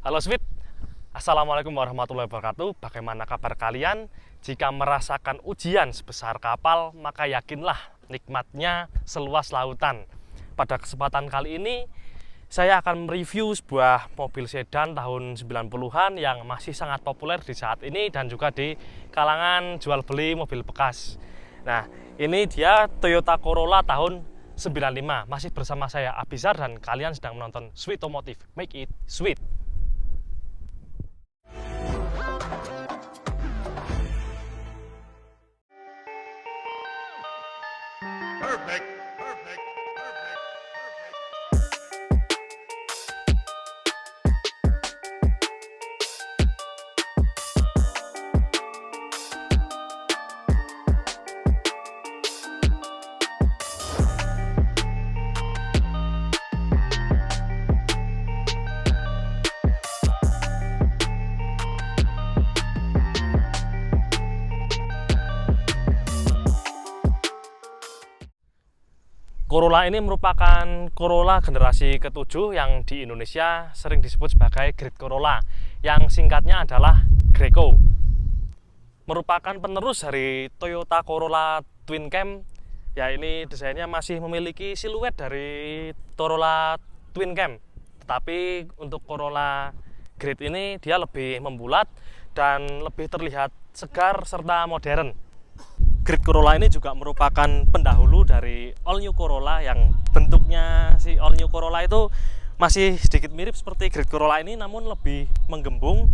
Halo Sweet, Assalamualaikum warahmatullahi wabarakatuh. Bagaimana kabar kalian? Jika merasakan ujian sebesar kapal, maka yakinlah nikmatnya seluas lautan. Pada kesempatan kali ini, saya akan mereview sebuah mobil sedan tahun 90-an yang masih sangat populer di saat ini dan juga di kalangan jual beli mobil bekas. Nah, ini dia Toyota Corolla tahun 95. Masih bersama saya Abizar dan kalian sedang menonton Sweet Automotive. Make it sweet. Perfect. Corolla ini merupakan Corolla generasi ke-7 yang di Indonesia sering disebut sebagai Great Corolla, yang singkatnya adalah Greco. Merupakan penerus dari Toyota Corolla Twin Cam. Ya, ini desainnya masih memiliki siluet dari Corolla Twin Cam. Tetapi untuk Corolla Great ini dia lebih membulat dan lebih terlihat segar serta modern. Great Corolla ini juga merupakan pendahulu dari All New Corolla, yang bentuknya si All New Corolla itu masih sedikit mirip seperti Great Corolla ini, namun lebih menggembung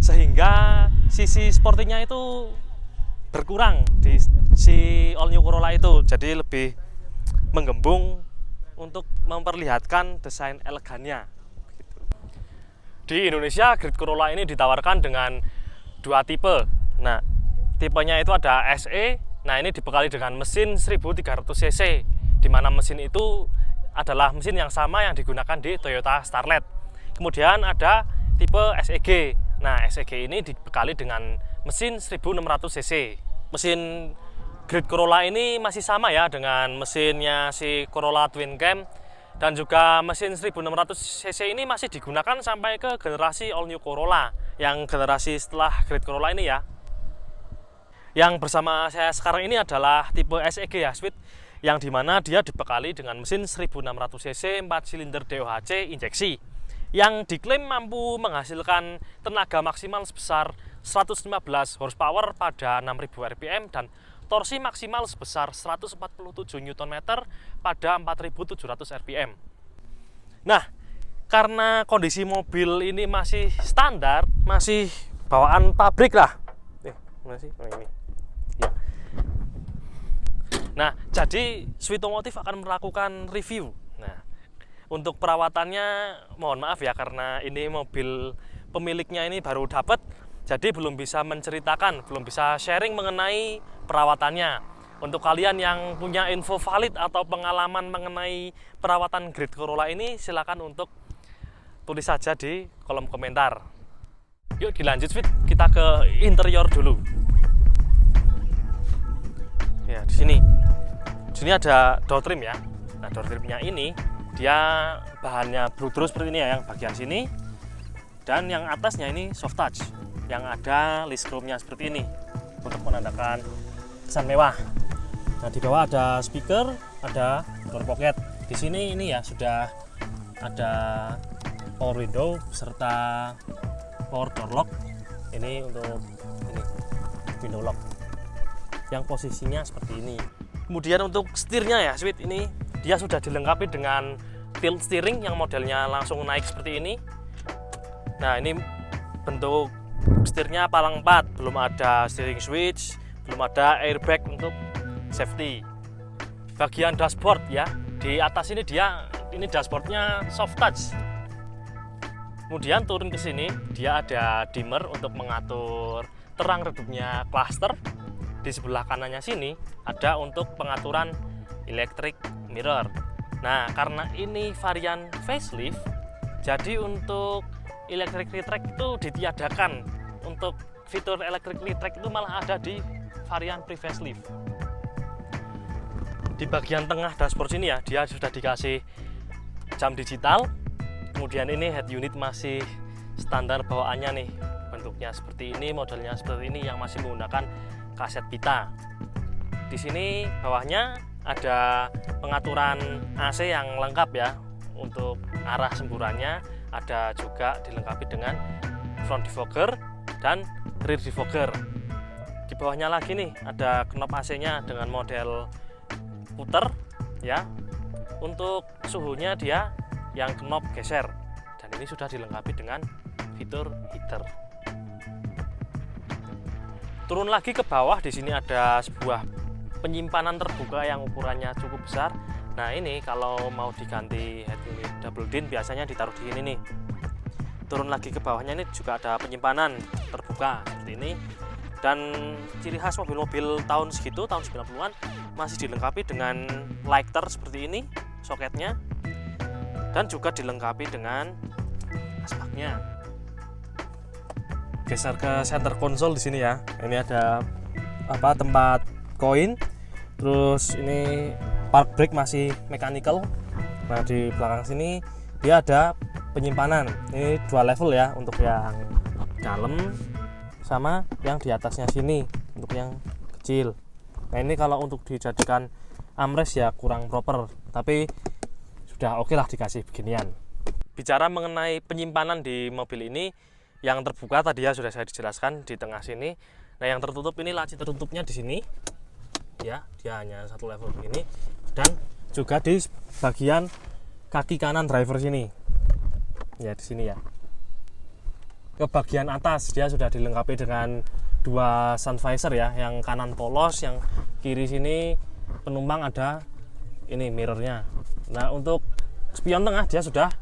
sehingga sisi sportinya itu berkurang di si All New Corolla itu, jadi lebih menggembung untuk memperlihatkan desain elegannya. Di Indonesia, Great Corolla ini ditawarkan dengan dua tipe. Nah, tipenya itu ada SE. Nah, ini dibekali dengan mesin 1300 cc, di mana mesin itu adalah mesin yang sama yang digunakan di Toyota Starlet. Kemudian ada tipe SEG. Nah, SEG ini dibekali dengan mesin 1600 cc. Mesin Great Corolla ini masih sama ya dengan mesinnya si Corolla Twin Cam, dan juga mesin 1600 cc ini masih digunakan sampai ke generasi All New Corolla, yang generasi setelah Great Corolla ini ya. Yang bersama saya sekarang ini adalah tipe SEG ya, Sweet, yang dimana dia dibekali dengan mesin 1600 cc 4 silinder DOHC injeksi, yang diklaim mampu menghasilkan tenaga maksimal sebesar 115 horsepower pada 6000 rpm dan torsi maksimal sebesar 147 Nm pada 4700 rpm. Nah, karena kondisi mobil ini masih standar, masih bawaan pabrik lah. Ini. Ya. Nah, jadi Sweet Automotive akan melakukan review. Nah, untuk perawatannya mohon maaf ya, karena ini mobil pemiliknya ini baru dapat, jadi belum bisa menceritakan, belum bisa sharing mengenai perawatannya. Untuk kalian yang punya info valid atau pengalaman mengenai perawatan Great Corolla ini, silakan untuk tulis saja di kolom komentar. Yuk dilanjut, Sweet, kita ke interior dulu. Ya, di sini ada door trim ya. Nah, door trimnya ini dia bahannya bludru seperti ini ya, yang bagian sini, dan yang atasnya ini soft touch, yang ada list chrome-nya seperti ini untuk menandakan kesan mewah. Nah, di bawah ada speaker, ada door pocket. Di sini ini ya sudah ada power window serta power door lock. Ini untuk ini window lock yang posisinya seperti ini. Kemudian untuk setirnya ya, Sweet, ini dia sudah dilengkapi dengan tilt steering yang modelnya langsung naik seperti ini. Nah, ini bentuk setirnya palang 4, belum ada steering switch, belum ada airbag untuk safety. Bagian dashboard ya, di atas ini ini dashboardnya soft touch. Kemudian turun ke sini, dia ada dimmer untuk mengatur terang redupnya cluster. Di sebelah kanannya sini ada untuk pengaturan electric mirror. Nah, karena ini varian facelift, jadi untuk electric retract itu ditiadakan. Untuk fitur electric retract itu malah ada di varian pre-facelift. Di bagian tengah dashboard sini ya, dia sudah dikasih jam digital. Kemudian ini head unit masih standar bawaannya nih, bentuknya seperti ini, modelnya seperti ini, yang masih menggunakan kaset pita. Di sini bawahnya ada pengaturan AC yang lengkap ya, untuk arah semburannya. Ada juga dilengkapi dengan front defogger dan rear defogger. Di bawahnya lagi nih ada knop AC-nya dengan model puter ya. Untuk suhunya dia yang knop geser, dan ini sudah dilengkapi dengan fitur heater. Turun lagi ke bawah, di sini ada sebuah penyimpanan terbuka yang ukurannya cukup besar. Nah ini kalau mau diganti head unit double din biasanya ditaruh di sini nih. Turun lagi ke bawahnya ini juga ada penyimpanan terbuka seperti ini. Dan ciri khas mobil-mobil tahun segitu, tahun 90-an, masih dilengkapi dengan lighter seperti ini soketnya, dan juga dilengkapi dengan aspaknya. Geser ke center console di sini ya. Ini ada tempat koin. Terus ini park brake masih mechanical. Nah di belakang sini dia ada penyimpanan. Ini 2 level ya, untuk yang dalam sama yang di atasnya sini untuk yang kecil. Nah ini kalau untuk dijadikan armrest ya kurang proper, tapi sudah oke lah dikasih beginian. Bicara mengenai penyimpanan di mobil ini, yang terbuka tadi ya sudah saya dijelaskan di tengah sini. Nah yang tertutup ini laci tertutupnya di sini ya, dia hanya 1 level begini, dan juga di bagian kaki kanan driver sini ya, di sini ya. Ke bagian atas dia sudah dilengkapi dengan 2 sun visor ya, yang kanan polos, yang kiri sini penumpang ada ini mirrornya. Nah untuk spion tengah dia sudah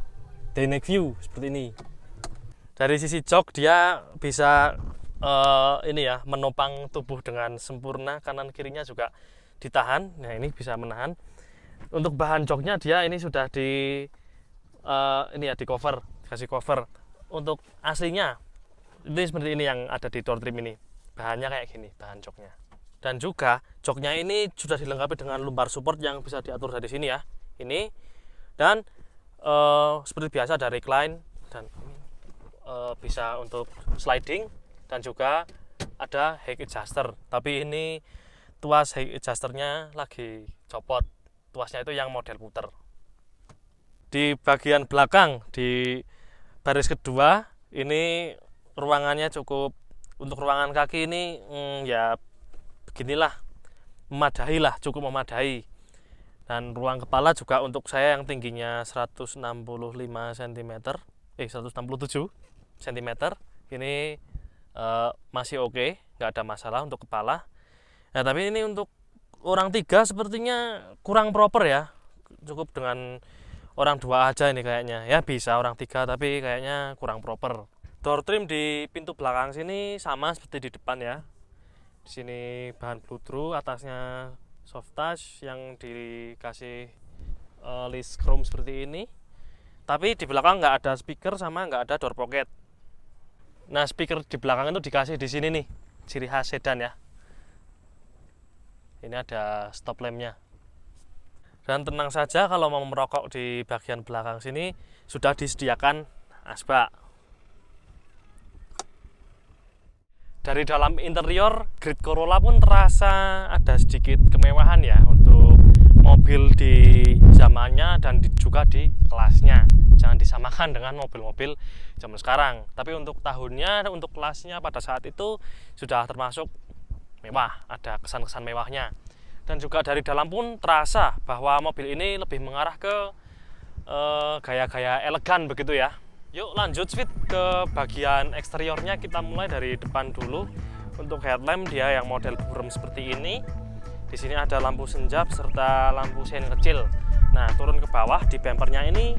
dynamic view seperti ini. Dari sisi jok dia bisa ini ya, menopang tubuh dengan sempurna, kanan kirinya juga ditahan. Nah ini bisa menahan. Untuk bahan joknya dia ini sudah di ini ya, di cover, kasih cover. Untuk aslinya ini seperti ini yang ada di door trim ini, bahannya kayak gini bahan joknya. Dan juga joknya ini sudah dilengkapi dengan lumbar support yang bisa diatur dari sini ya, ini. Dan seperti biasa ada recline, dan bisa untuk sliding, dan juga ada height adjuster. Tapi ini tuas height adjusternya lagi copot, tuasnya itu yang model puter. Di bagian belakang di baris kedua ini ruangannya cukup, untuk ruangan kaki ini ya beginilah, memadai lah, cukup memadai. Dan ruang kepala juga untuk saya yang tingginya 165 cm 167 cm ini masih oke, nggak ada masalah untuk kepala. Nah tapi ini untuk orang 3 sepertinya kurang proper ya, cukup dengan orang 2 aja ini kayaknya ya, bisa orang 3 tapi kayaknya kurang proper. Door trim di pintu belakang sini sama seperti di depan ya. Di sini bahan bluedroo, atasnya soft touch yang dikasih list chrome seperti ini. Tapi di belakang nggak ada speaker sama nggak ada door pocket. Nah speaker di belakang itu dikasih di sini nih, ciri khas sedan ya. Ini ada stop lampnya. Dan tenang saja kalau mau merokok, di bagian belakang sini sudah disediakan asbak. Dari dalam interior, Great Corolla pun terasa ada sedikit kemewahan ya untuk mobil di zamannya dan juga di kelasnya. Jangan disamakan dengan mobil-mobil zaman sekarang. Tapi untuk tahunnya, untuk kelasnya pada saat itu sudah termasuk mewah, ada kesan-kesan mewahnya. Dan juga dari dalam pun terasa bahwa mobil ini lebih mengarah ke gaya-gaya elegan begitu ya. Yuk lanjut Fit ke bagian eksteriornya. Kita mulai dari depan dulu. Untuk headlamp dia yang model burem seperti ini. Di sini ada lampu senjap serta lampu sein kecil. Nah turun ke bawah di bumpernya ini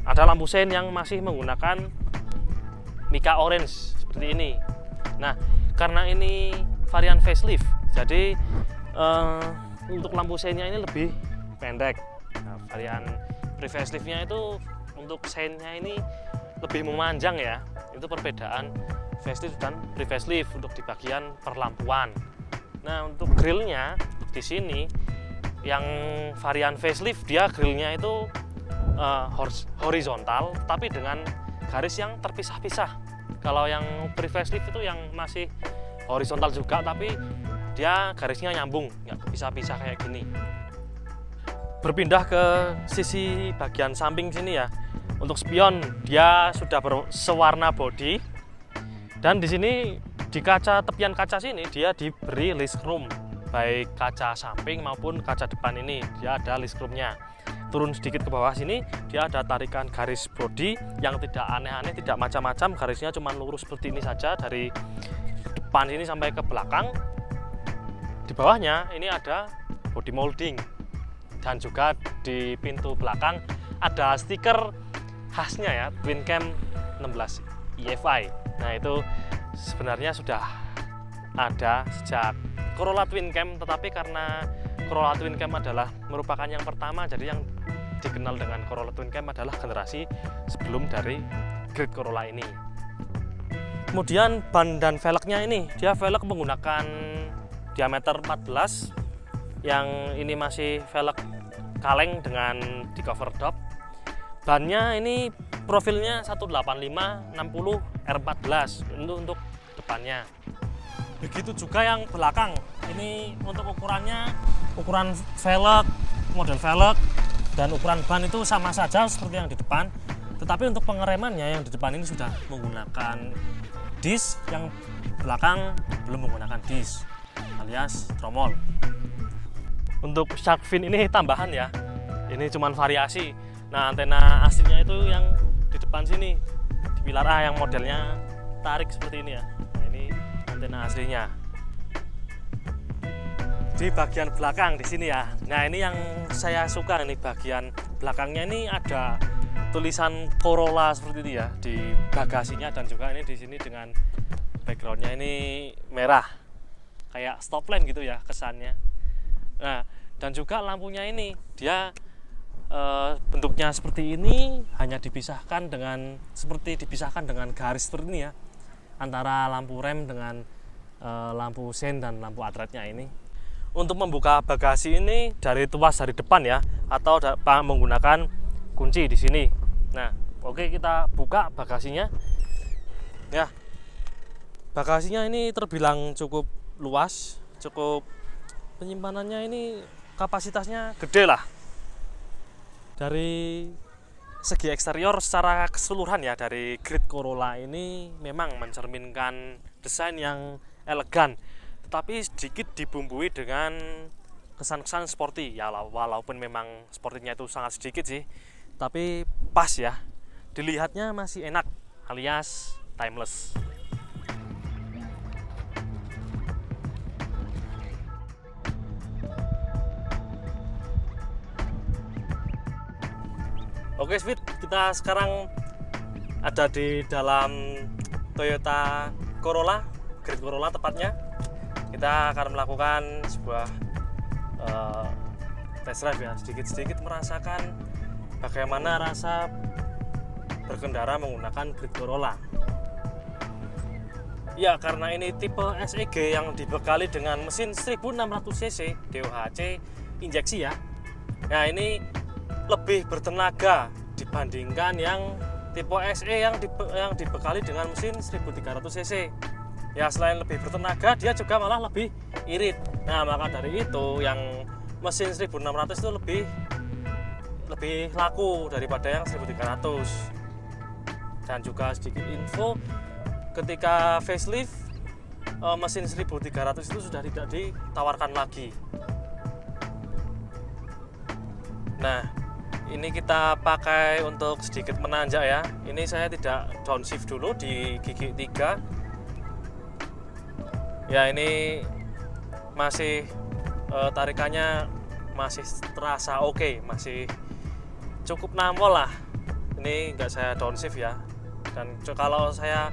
ada lampu sein yang masih menggunakan Mica Orange seperti ini. Nah karena ini varian facelift, jadi untuk lampu seinnya ini lebih pendek. Nah, varian pre-faceliftnya itu untuk seinnya ini lebih memanjang ya. Itu perbedaan facelift dan pre-facelift untuk di bagian perlampuan. Nah untuk grillnya di sini yang varian facelift dia grillnya itu horizontal, tapi dengan garis yang terpisah-pisah. Kalau yang pre-facelift itu yang masih horizontal juga, tapi dia garisnya nyambung, nggak pisah-pisah kayak gini. Berpindah ke sisi bagian samping sini ya. Untuk spion dia sudah bersewarna body, dan di sini di kaca tepian kaca sini dia diberi list chrome, baik kaca samping maupun kaca depan ini dia ada list chrome-nya. Turun sedikit ke bawah sini dia ada tarikan garis body yang tidak aneh-aneh, tidak macam-macam, garisnya cuma lurus seperti ini saja dari depan sini sampai ke belakang. Di bawahnya ini ada body molding, dan juga di pintu belakang ada stiker khasnya ya, Twin Cam 16 EFI. Nah itu sebenarnya sudah ada sejak Corolla Twin Cam, tetapi karena Corolla Twin Cam adalah merupakan yang pertama, jadi yang dikenal dengan Corolla Twin Cam adalah generasi sebelum dari Great Corolla ini. Kemudian ban dan velgnya ini, dia velg menggunakan diameter 14, yang ini masih velg kaleng dengan di cover dop. Bannya ini profilnya 185/60 R14 untuk depannya. Begitu juga yang belakang. Ini untuk ukurannya, ukuran velg, model velg dan ukuran ban itu sama saja seperti yang di depan. Tetapi untuk pengeremannya yang di depan ini sudah menggunakan disc, yang belakang belum menggunakan disc alias tromol. Untuk shark fin ini tambahan ya. Ini cuman variasi. Nah, antena aslinya itu yang di depan sini, di pilar A yang modelnya tarik seperti ini ya. Nah, ini antena aslinya. Di bagian belakang di sini ya. Nah, ini yang saya suka, ini bagian belakangnya ini ada tulisan Corolla seperti ini ya di bagasinya, dan juga ini di sini dengan backgroundnya ini merah. Kayak stop lamp gitu ya kesannya. Nah, dan juga lampunya ini dia bentuknya seperti ini, hanya dipisahkan dengan garis seperti ini ya, antara lampu rem dengan lampu sein dan lampu atletnya ini. Untuk membuka bagasi ini dari tuas dari depan ya, atau menggunakan kunci di sini. Nah, oke, kita buka bagasinya. Ya, bagasinya ini terbilang cukup luas, cukup penyimpanannya ini kapasitasnya gede lah. Dari segi eksterior secara keseluruhan ya, dari Great Corolla ini memang mencerminkan desain yang elegan, tetapi sedikit dibumbui dengan kesan-kesan sporty ya, walaupun memang sportinya itu sangat sedikit sih, tapi pas ya, dilihatnya masih enak alias timeless. Oke, Sweet, kita sekarang ada di dalam Toyota Corolla, Great Corolla tepatnya. Kita akan melakukan sebuah test drive ya, sedikit-sedikit merasakan bagaimana rasa berkendara menggunakan Great Corolla. Ya, karena ini tipe SEG yang dibekali dengan mesin 1600 cc DOHC injeksi ya. Nah, ini lebih bertenaga dibandingkan yang tipe SE yang dibekali dengan mesin 1300 cc. Ya, selain lebih bertenaga, dia juga malah lebih irit. Nah, maka dari itu yang mesin 1600 itu lebih laku daripada yang 1300. Dan juga sedikit info, ketika facelift mesin 1300 itu sudah tidak ditawarkan lagi. Nah, ini kita pakai untuk sedikit menanjak ya. Ini saya tidak downshift dulu di gigi 3. Ya, ini masih tarikannya masih terasa oke, masih cukup namol lah. Ini enggak saya downshift ya. Dan kalau saya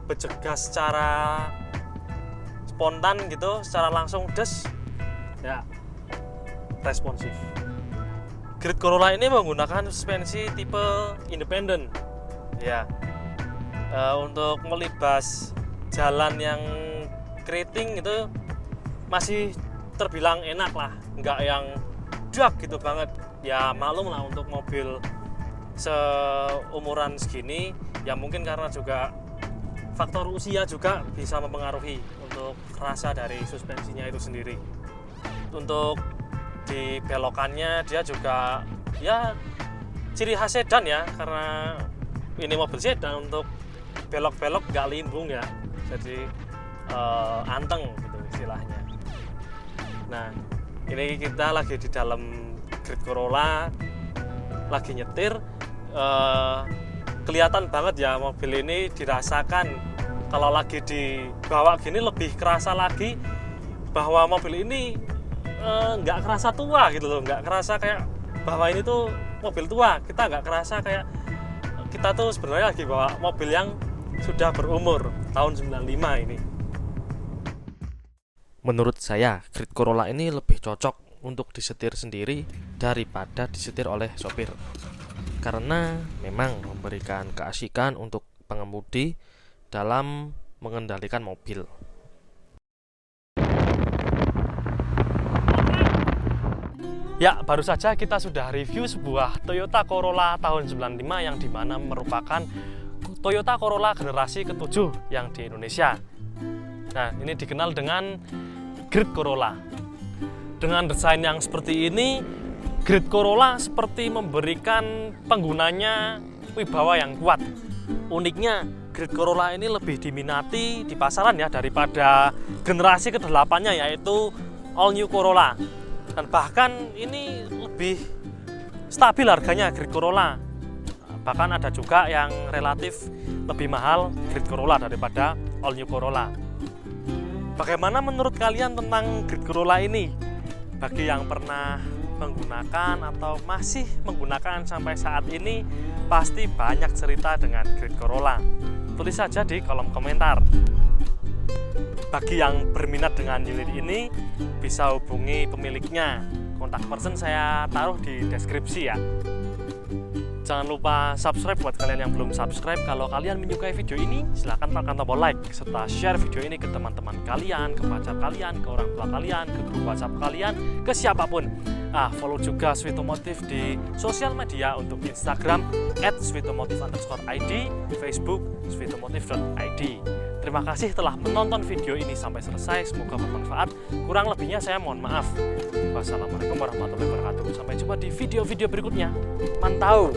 bergegas secara spontan gitu, secara langsung des ya responsif. Great Corolla ini menggunakan suspensi tipe independen ya, untuk melibas jalan yang keriting itu masih terbilang enak lah, nggak yang dak gitu banget ya. Maklum lah, untuk mobil seumuran segini, ya mungkin karena juga faktor usia juga bisa mempengaruhi untuk rasa dari suspensinya itu sendiri. Untuk di belokannya dia juga ya ciri khas sedan ya, karena ini mobil sedan, untuk belok-belok nggak limbung ya, jadi anteng gitu istilahnya. Nah, ini kita lagi di dalam Great Corolla, lagi nyetir. Kelihatan banget ya mobil ini dirasakan. Kalau lagi dibawa gini lebih kerasa lagi bahwa mobil ini nggak kerasa tua gitu loh, nggak kerasa kayak bahwa ini tuh mobil tua. Kita nggak kerasa kayak kita tuh sebenarnya lagi bawa mobil yang sudah berumur, tahun 95 ini. Menurut saya, Great Corolla ini lebih cocok untuk disetir sendiri daripada disetir oleh sopir, karena memang memberikan keasikan untuk pengemudi dalam mengendalikan mobil. Ya, baru saja kita sudah review sebuah Toyota Corolla tahun 95 yang dimana merupakan Toyota Corolla generasi ke-7 yang di Indonesia. Nah, ini dikenal dengan Great Corolla. Dengan desain yang seperti ini, Great Corolla seperti memberikan penggunanya wibawa yang kuat. Uniknya, Great Corolla ini lebih diminati di pasaran ya daripada generasi ke-8-nya, yaitu All New Corolla. Dan bahkan ini lebih stabil harganya Great Corolla. Bahkan ada juga yang relatif lebih mahal Great Corolla daripada All New Corolla. Bagaimana menurut kalian tentang Great Corolla ini? Bagi yang pernah menggunakan atau masih menggunakan sampai saat ini, pasti banyak cerita dengan Great Corolla. Tulis saja di kolom komentar. Bagi yang berminat dengan unit ini, bisa hubungi pemiliknya. Kontak person saya taruh di deskripsi ya. Jangan lupa subscribe buat kalian yang belum subscribe. Kalau kalian menyukai video ini, silahkan tekan tombol like serta share video ini ke teman-teman kalian, ke pacar kalian, ke orang tua kalian, ke grup WhatsApp kalian, ke siapapun. Follow juga Sweetomotive di sosial media, untuk Instagram @sweetomotive_id, Facebook sweetomotive.id. Terima kasih telah menonton video ini sampai selesai, semoga bermanfaat. Kurang lebihnya saya mohon maaf. Wassalamualaikum warahmatullahi wabarakatuh. Sampai jumpa di video-video berikutnya. Mantau!